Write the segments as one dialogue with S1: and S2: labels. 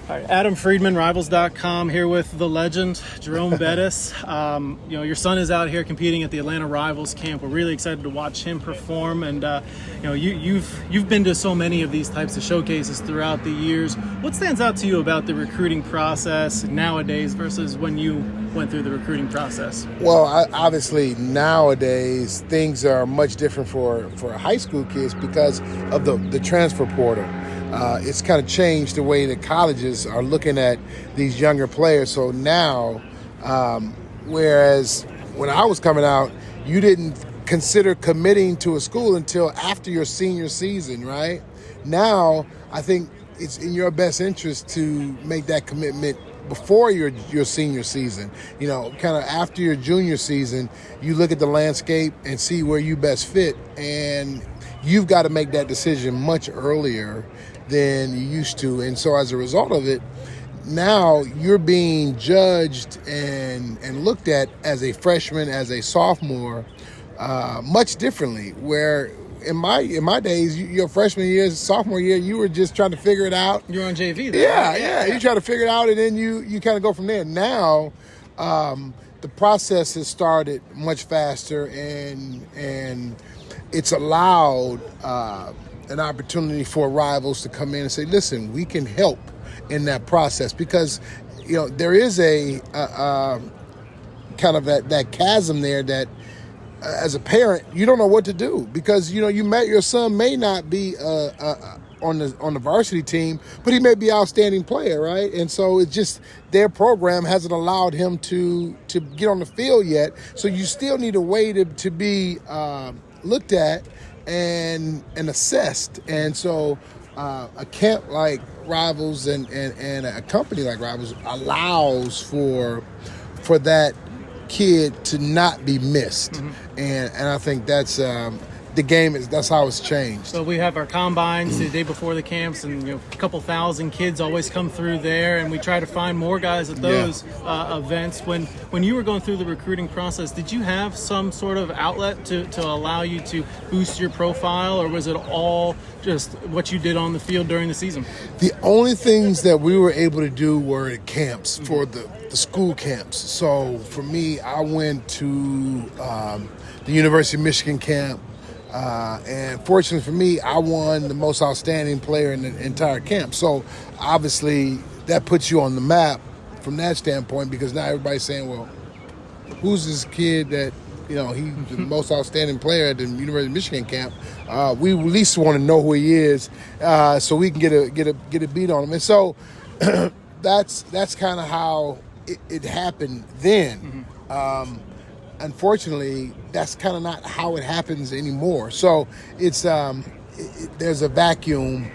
S1: All right, Adam Friedman, Rivals.com, here with the legend, Jerome Bettis. Your son is out here competing at the Atlanta Rivals camp. We're really excited to watch him perform. And, you've been to so many of these types of showcases throughout the years. What stands out to you about the recruiting process nowadays versus when you went through the recruiting process?
S2: Well, obviously nowadays things are much different for high school kids because of the transfer portal. It's kind of changed the way that colleges are looking at these younger players. So now, whereas when I was coming out, you didn't consider committing to a school until after your senior season, right? Now, I think it's in your best interest to make that commitment before your senior season. Kind of after your junior season, you look at the landscape and see where you best fit, and you've got to make that decision much earlier than you used to. And so as a result of it, now you're being judged and looked at as a freshman, as a sophomore, much differently. Where in my days, your freshman year, sophomore year, you were just trying to figure it out.
S1: You're on JV then.
S2: Yeah. You try to figure it out, and then you kind of go from there. Now, the process has started much faster, and it's allowed an opportunity for rivals to come in and say, listen, we can help in that process, because there is a kind of that chasm there that as a parent you don't know what to do, because your son may not be on the varsity team, but he may be an outstanding player, right? And so it's just their program hasn't allowed him to get on the field yet, so you still need a way to be looked at and assessed. And so a camp like Rivals and a company like Rivals allows for that kid to not be missed. Mm-hmm. And I think that's that's how it's changed.
S1: So we have our combines the day before the camps, and a couple thousand kids always come through there, and we try to find more guys at those events. When you were going through the recruiting process, did you have some sort of outlet to allow you to boost your profile, or was it all just what you did on the field during the season?
S2: The only things that we were able to do were at camps, mm-hmm. for the school camps. So for me, I went to the University of Michigan camp. And fortunately for me, I won the most outstanding player in the entire camp. So obviously that puts you on the map from that standpoint, because now everybody's saying, well, who's this kid that, he's the most outstanding player at the University of Michigan camp? We at least want to know who he is, so we can get a beat on him. And so that's kind of how it happened then. Mm-hmm. Unfortunately, that's kind of not how it happens anymore. So it's there's a vacuum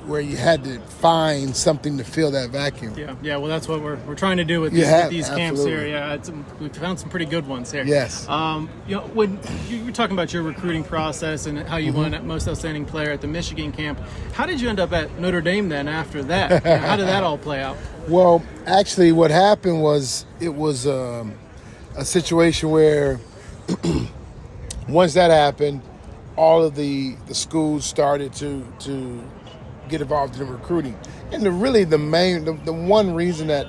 S2: where you had to find something to fill that vacuum.
S1: Yeah. Well, that's what we're trying to do with these camps here. Yeah, we've found some pretty good ones here.
S2: Yes.
S1: When you were talking about your recruiting process and how you
S2: mm-hmm.
S1: won most outstanding player at the Michigan camp, how did you end up at Notre Dame then after that? How did that all play out?
S2: Well, actually, what happened was it was a situation where once that happened, all of the schools started to get involved in recruiting. And the one reason that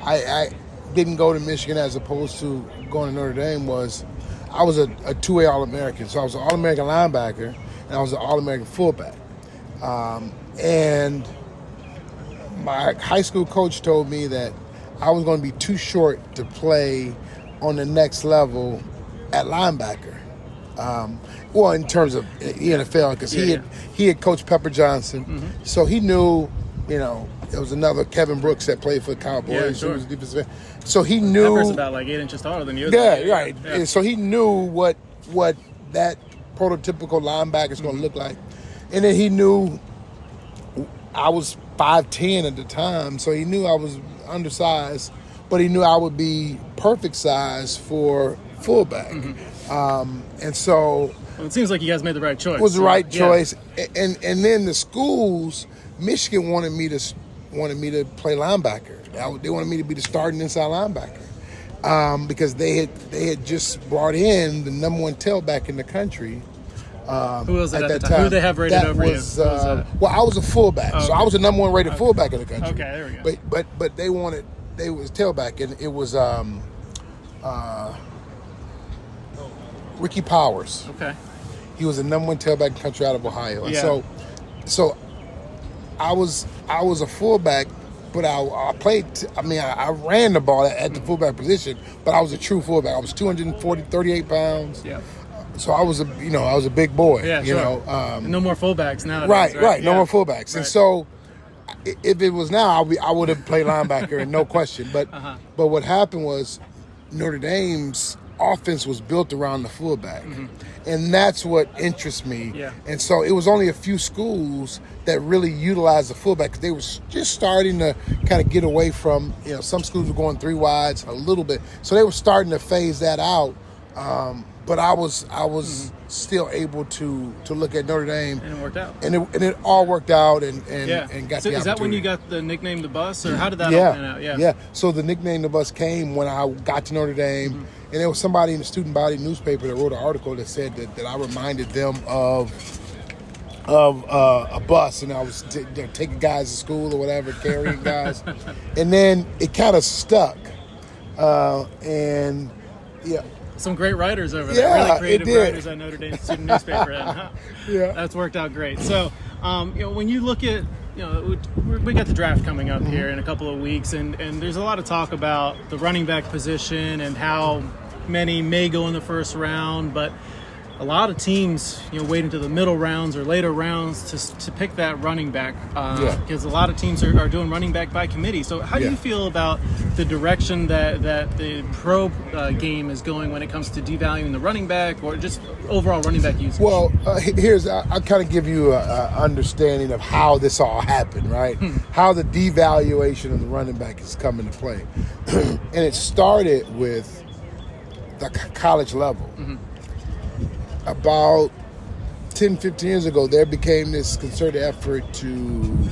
S2: I didn't go to Michigan as opposed to going to Notre Dame was I was a 2A All-American. So I was an All-American linebacker, and I was an All-American fullback. And my high school coach told me that I was going to be too short to play on the next level at linebacker. In terms of NFL, because he had coached Pepper Johnson, mm-hmm. so he knew, there was another Kevin Brooks that played for the Cowboys.
S1: Yeah, sure.
S2: Who was defensive end. So he knew.
S1: Pepper's about like 8 inches taller than you.
S2: Yeah, right. Yeah. So he knew what that prototypical linebacker is going to look like, and then he knew I was 5'10" at the time, so he knew I was undersized, but he knew I would be perfect size for fullback. Mm-hmm. And so
S1: it seems like you guys made the right choice.
S2: It was the right choice. And then the schools, Michigan wanted me to play linebacker. They wanted me to be the starting inside linebacker, because they had just brought in the number one tailback in the country
S1: Who was it
S2: at
S1: at
S2: that
S1: the time? Who
S2: time.
S1: they have rated
S2: that
S1: over
S2: was,
S1: you? Who was that?
S2: Well, I was a fullback,
S1: Oh,
S2: so
S1: okay.
S2: I was the number 1 rated fullback in the country.
S1: Okay, there we go.
S2: But they was tailback, and it was Ricky Powers.
S1: Okay.
S2: He was the number 1 tailback in the country out of Ohio. And
S1: Yeah.
S2: so I was a fullback, but I played. I ran the ball at the fullback position, but I was a true fullback. I was 38 pounds.
S1: Yeah.
S2: So I was a big boy.
S1: Yeah,
S2: you
S1: sure.
S2: know.
S1: No more fullbacks nowadays.
S2: Right. No
S1: Yeah.
S2: more fullbacks.
S1: Right.
S2: And so, if it was now, I would have played linebacker, and no question. But but what happened was Notre Dame's offense was built around the fullback, and that's what interests me.
S1: Yeah.
S2: And so it was only a few schools that really utilized the fullback, because they were just starting to kind of get away from. Some schools were going 3 wides a little bit, so they were starting to phase that out. But I was still able to look at Notre Dame,
S1: And it worked out.
S2: and it all worked out, and
S1: Yeah.
S2: got
S1: So
S2: the
S1: is that when
S2: opportunity.
S1: you got the nickname the Bus, or how did that all pan out?
S2: Yeah. So the nickname the Bus came when I got to Notre Dame, and there was somebody in the student body newspaper that wrote an article that said that I reminded them of a bus, and I was taking guys to school or whatever, carrying guys, and then it kind of stuck, and yeah.
S1: Some great writers over there,
S2: Yeah,
S1: really creative
S2: it did.
S1: writers at Notre Dame student newspaper.
S2: Yeah.
S1: That's worked out great. So, when you look at, we got the draft coming up here in a couple of weeks, and there's a lot of talk about the running back position and how many may go in the first round, but a lot of teams, wait into the middle rounds or later rounds to pick that running back, because a lot of teams are doing running back by committee. So how do you feel about the direction that the pro game is going when it comes to devaluing the running back, or just overall running back usage?
S2: Well, I'll kind of give you an understanding of how this all happened, right? How the devaluation of the running back is coming to play. And it started with the college level. About 10, 15 years ago, there became this concerted effort to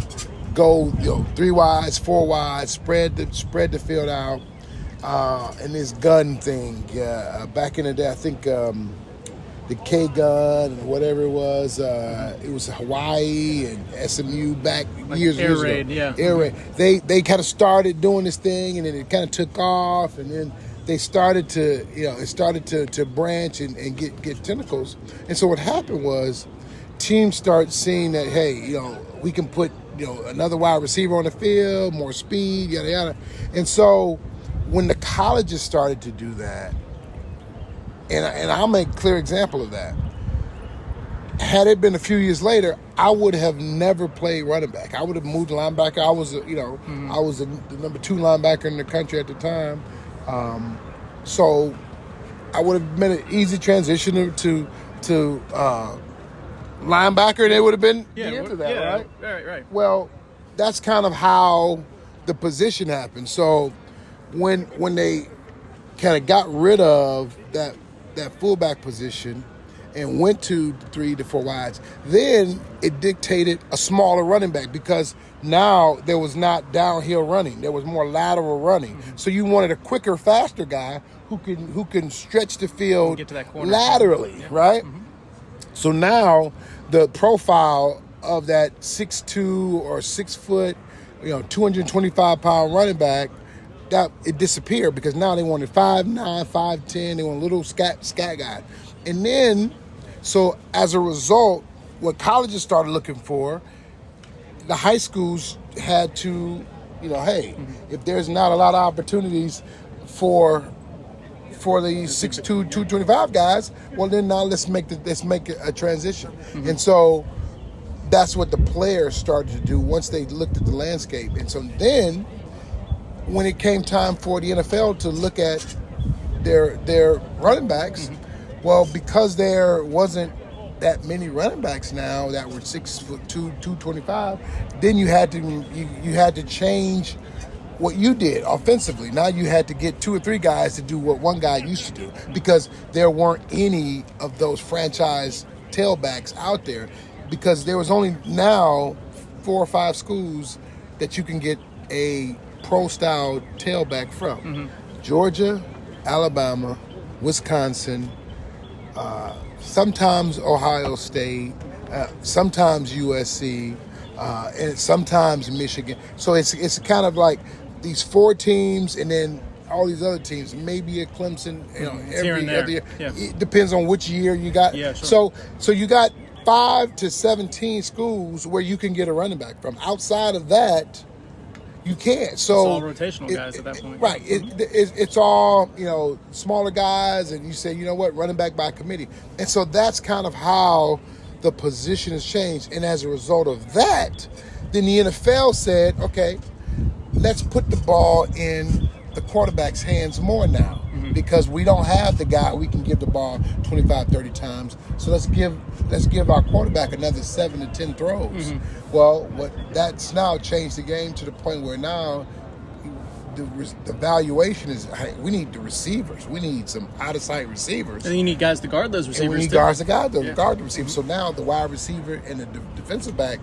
S2: go 3 wides, 4 wides, spread the field out, and this gun thing. Back in the day, I think the K gun or whatever it was Hawaii and SMU back years
S1: Air
S2: ago.
S1: Raid, yeah.
S2: Air Raid. They kind of started doing this thing, and then it kind of took off, and then they started to, it started to branch and get tentacles. And so what happened was teams start seeing that, hey, we can put, another wide receiver on the field, more speed, yada, yada. And so when the colleges started to do that, and I'll make a clear example of that, had it been a few years later, I would have never played running back. I would have moved to linebacker. I was, I was the number 2 linebacker in the country at the time. So I would have been an easy transition to linebacker, and it would have been into that, right?
S1: Right.
S2: Well, that's kind of how the position happened. So when they kind of got rid of that fullback position and went to 3 to 4 wides, then it dictated a smaller running back, because now there was not downhill running, there was more lateral running. So you wanted a quicker, faster guy who can stretch the field
S1: get to that corner
S2: laterally, right? So now the profile of that 6'2" or 6 foot, 225-pound running back, that it disappeared, because now they wanted 5'9", 5'10", they want a little scat guy. And then, so as a result, what colleges started looking for, the high schools had to, hey, if there's not a lot of opportunities for these 6'2", 225 guys, well then now let's make a transition. And so that's what the players started to do once they looked at the landscape. And so then when it came time for the NFL to look at their running backs, well, because there wasn't that many running backs now that were 6'2", 225, then you had to change what you did offensively. Now you had to get 2 or 3 guys to do what one guy used to do, because there weren't any of those franchise tailbacks out there, because there was only now 4 or 5 schools that you can get a pro-style tailback from. Georgia, Alabama, Wisconsin, sometimes Ohio State, sometimes USC, and sometimes Michigan. So it's kind of like these 4 teams, and then all these other teams, maybe a Clemson, every other year.
S1: Yeah.
S2: It depends on which year you got.
S1: Yeah, sure.
S2: So you got 5 to 17 schools where you can get a running back from. Outside of that, you can't. So
S1: it's all rotational guys at that point.
S2: Right. It's all, smaller guys, and you say, you know what, running back by committee. And so that's kind of how the position has changed. And as a result of that, then the NFL said, okay, let's put the ball in the quarterback's hands more now, because we don't have the guy we can give the ball 25, 30 times. So let's give our quarterback another 7 to 10 throws. Well, that's now changed the game to the point where now the valuation is, hey, we need the receivers. We need some out-of-sight receivers.
S1: And you need guys to guard those receivers.
S2: And we need guards to guard the receivers. So now the wide receiver and the defensive back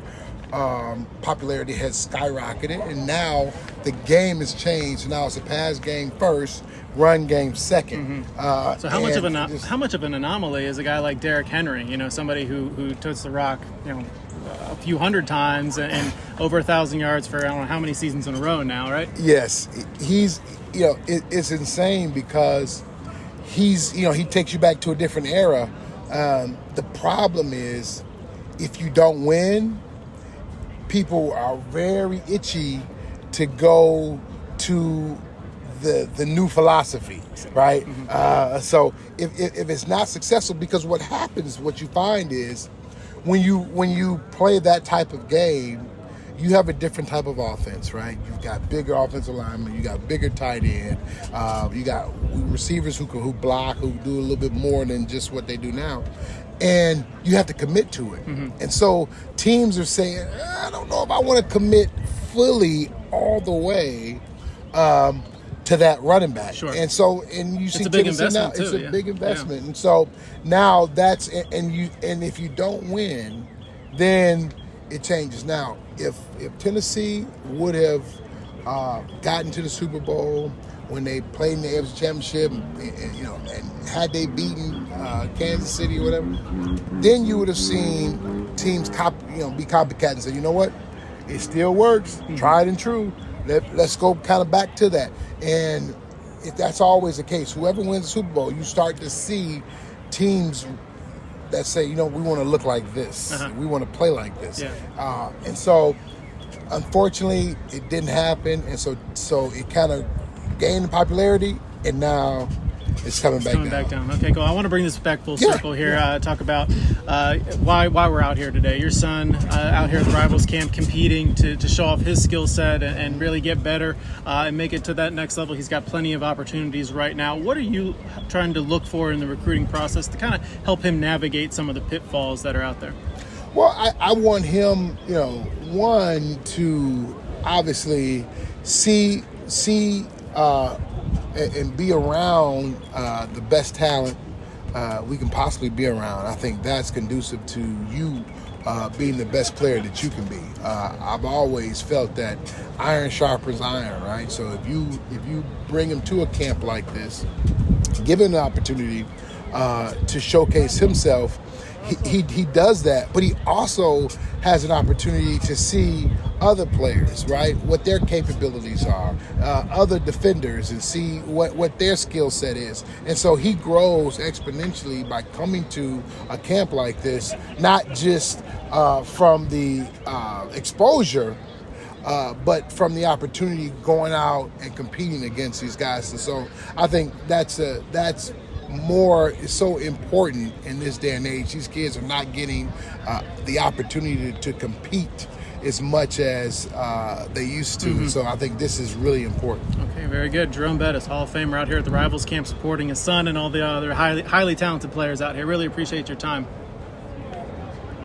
S2: popularity has skyrocketed, and now the game has changed. Now it's a pass game first, run game second.
S1: So how much of an anomaly is a guy like Derrick Henry? Somebody who totes the rock, a few hundred times and over 1,000 yards for I don't know how many seasons in a row now, right?
S2: Yes, he's it's insane because he takes you back to a different era. The problem is if you don't win, people are very itchy to go to the new philosophy, right? So if it's not successful, because what you find is when you play that type of game, you have a different type of offense, right? You've got bigger offensive linemen, you got bigger tight end, you got receivers who block, who do a little bit more than just what they do now. And you have to commit to it. And so teams are saying, I don't know if I want to commit fully all the way to that running back.
S1: Sure.
S2: And so, and you see
S1: a big
S2: Tennessee
S1: investment
S2: now, it's
S1: too,
S2: a big investment. And so now that's, and if you don't win, then it changes. Now, if Tennessee would have gotten to the Super Bowl when they played in the AFC Championship, and had they beaten Kansas City or whatever, then you would have seen teams be copycat and say, you know what, it still works, tried and true. Let's go kind of back to that. And if that's always the case, whoever wins the Super Bowl, you start to see teams that say, we want to look like this, we want to play like this, and so unfortunately it didn't happen, and so it kind of gained in popularity, and now it's coming back down.
S1: Okay, cool. I want to bring this back full circle here. Talk about why we're out here today. Your son out here at the Rivals Camp competing to show off his skill set and really get better and make it to that next level. He's got plenty of opportunities right now. What are you trying to look for in the recruiting process to kind of help him navigate some of the pitfalls that are out there?
S2: Well, I want him, one, to obviously see and be around the best talent we can possibly be around. I think that's conducive to you being the best player that you can be. I've always felt that iron sharpens iron, right? So if you bring him to a camp like this, give him the opportunity to showcase himself, he does that, but he also has an opportunity to see other players, right, what their capabilities are, other defenders, and see what their skill set is. And so he grows exponentially by coming to a camp like this, not just from the exposure, but from the opportunity going out and competing against these guys. And so I think that's more is so important in this day and age. These kids are not getting the opportunity to compete as much as they used to. So I think this is really important.
S1: Okay, very good. Jerome Bettis, Hall of Famer out here at the Rivals Camp supporting his son and all the other highly talented players out here. Really appreciate your time.